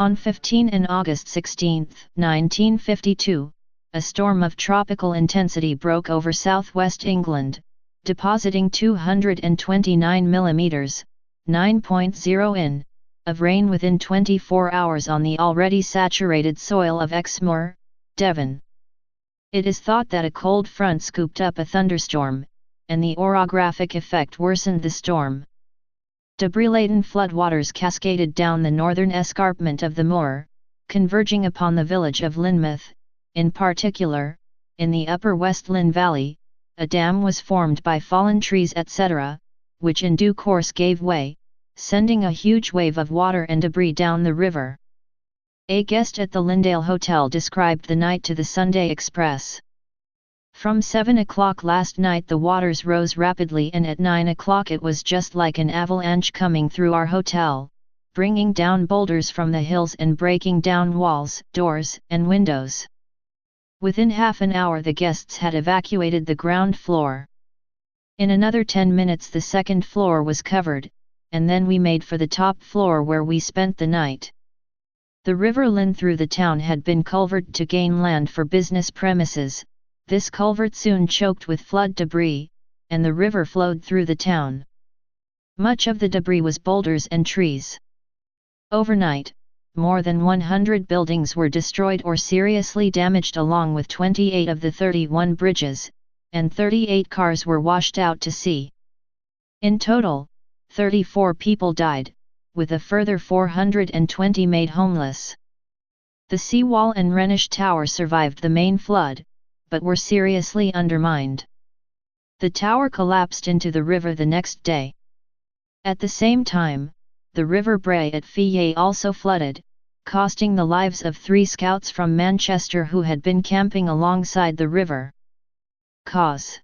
On 15 and August 16, 1952, a storm of tropical intensity broke over southwest England, depositing 229 millimetres, 9.0 in, of rain within 24 hours on the already saturated soil of Exmoor, Devon. It is thought that a cold front scooped up a thunderstorm, and the orographic effect worsened the storm. Debris-laden floodwaters cascaded down the northern escarpment of the moor, converging upon the village of Lynmouth. In particular, in the upper West Lyn valley, a dam was formed by fallen trees etc., which in due course gave way, sending a huge wave of water and debris down the river. A guest at the Lyndale Hotel described the night to the Sunday Express. From 7 o'clock last night the waters rose rapidly, and at 9 o'clock it was just like an avalanche coming through our hotel, bringing down boulders from the hills and breaking down walls, doors, and windows. Within half an hour the guests had evacuated the ground floor. In another 10 minutes the second floor was covered, and then we made for the top floor where we spent the night. The River Lyn through the town had been culverted to gain land for business premises. This culvert soon choked with flood debris, and the river flowed through the town. Much of the debris was boulders and trees. Overnight, more than 100 buildings were destroyed or seriously damaged, along with 28 of the 31 bridges, and 38 cars were washed out to sea. In total, 34 people died, with a further 420 made homeless. The seawall and Rhenish Tower survived the main flood, but were seriously undermined. The tower collapsed into the river the next day. At the same time, the River Bray at Fillet also flooded, costing the lives of 3 scouts from Manchester who had been camping alongside the river. Cause.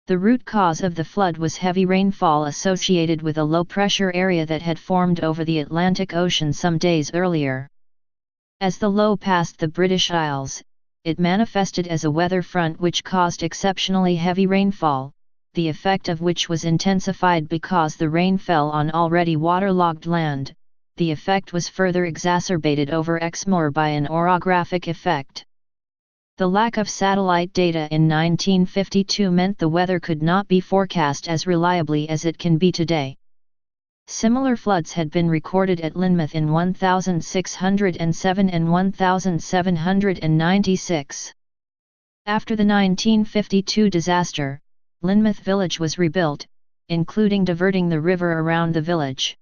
The root cause of the flood was heavy rainfall associated with a low-pressure area that had formed over the Atlantic Ocean some days earlier. As the low passed the British Isles, it manifested as a weather front which caused exceptionally heavy rainfall, the effect of which was intensified because the rain fell on already waterlogged land. The effect was further exacerbated over Exmoor by an orographic effect. The lack of satellite data in 1952 meant the weather could not be forecast as reliably as it can be today. Similar floods had been recorded at Lynmouth in 1607 and 1796. After the 1952 disaster, Lynmouth village was rebuilt, including diverting the river around the village.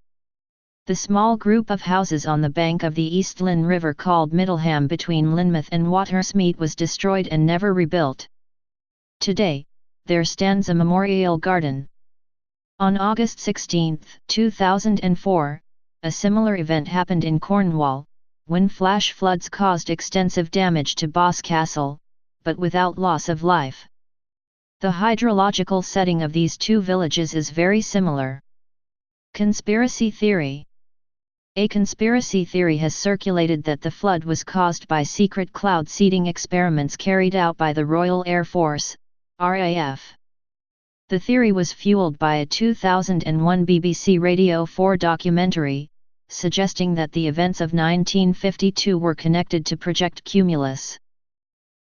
The small group of houses on the bank of the East Lyn River called Middleham between Lynmouth and Watersmeet was destroyed and never rebuilt. Today, there stands a memorial garden. On August 16, 2004, a similar event happened in Cornwall, when flash floods caused extensive damage to Boscastle, but without loss of life. The hydrological setting of these two villages is very similar. Conspiracy theory. A conspiracy theory has circulated that the flood was caused by secret cloud seeding experiments carried out by the Royal Air Force, RAF. The theory was fueled by a 2001 BBC Radio 4 documentary, suggesting that the events of 1952 were connected to Project Cumulus.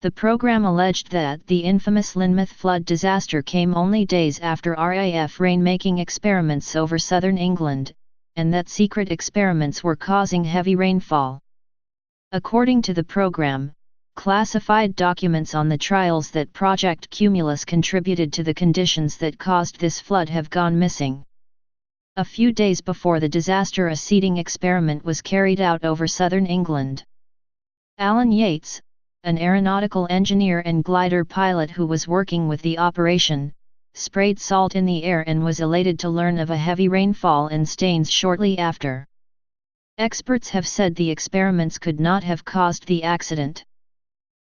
The program alleged that the infamous Lynmouth flood disaster came only days after RAF rain-making experiments over southern England, and that secret experiments were causing heavy rainfall. According to the program, classified documents on the trials that Project Cumulus contributed to the conditions that caused this flood have gone missing. A few days before the disaster, a seeding experiment was carried out over southern England. Alan Yates, an aeronautical engineer and glider pilot who was working with the operation, sprayed salt in the air and was elated to learn of a heavy rainfall in Staines shortly after. Experts have said the experiments could not have caused the accident.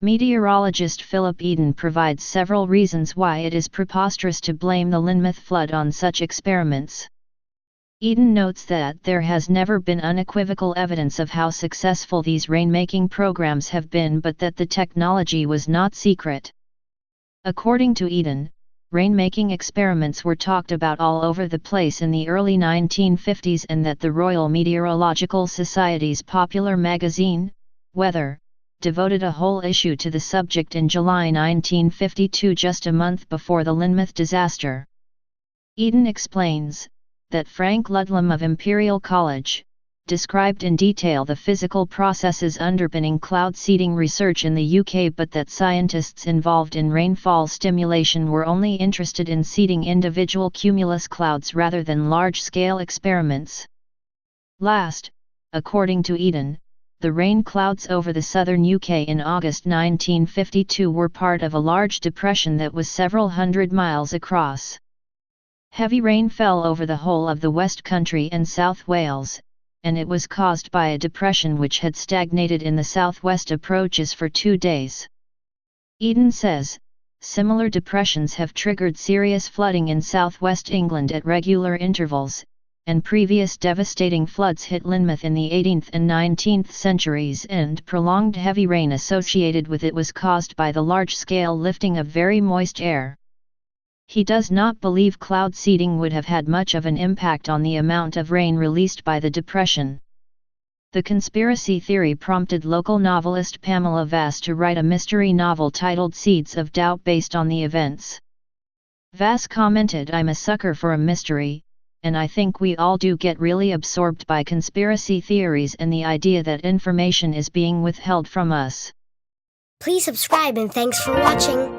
Meteorologist Philip Eden provides several reasons why it is preposterous to blame the Lynmouth flood on such experiments. Eden notes that there has never been unequivocal evidence of how successful these rain-making programs have been, but that the technology was not secret. According to Eden, rainmaking experiments were talked about all over the place in the early 1950s, and that the Royal Meteorological Society's popular magazine, Weather, devoted a whole issue to the subject in July 1952, just a month before the Lynmouth disaster. Eden explains that Frank Ludlam of Imperial College described in detail the physical processes underpinning cloud seeding research in the UK, but that scientists involved in rainfall stimulation were only interested in seeding individual cumulus clouds rather than large-scale experiments. Last, according to Eden, the rain clouds over the southern UK in August 1952 were part of a large depression that was several hundred miles across. Heavy rain fell over the whole of the West Country and South Wales, and it was caused by a depression which had stagnated in the southwest approaches for 2 days. Eden says, similar depressions have triggered serious flooding in southwest England at regular intervals, and previous devastating floods hit Lynmouth in the 18th and 19th centuries, and prolonged heavy rain associated with it was caused by the large-scale lifting of very moist air. He does not believe cloud seeding would have had much of an impact on the amount of rain released by the depression. The conspiracy theory prompted local novelist Pamela Vass to write a mystery novel titled Seeds of Doubt based on the events. Vass commented, "I'm a sucker for a mystery, and I think we all do get really absorbed by conspiracy theories and the idea that information is being withheld from us." Please subscribe and thanks for watching.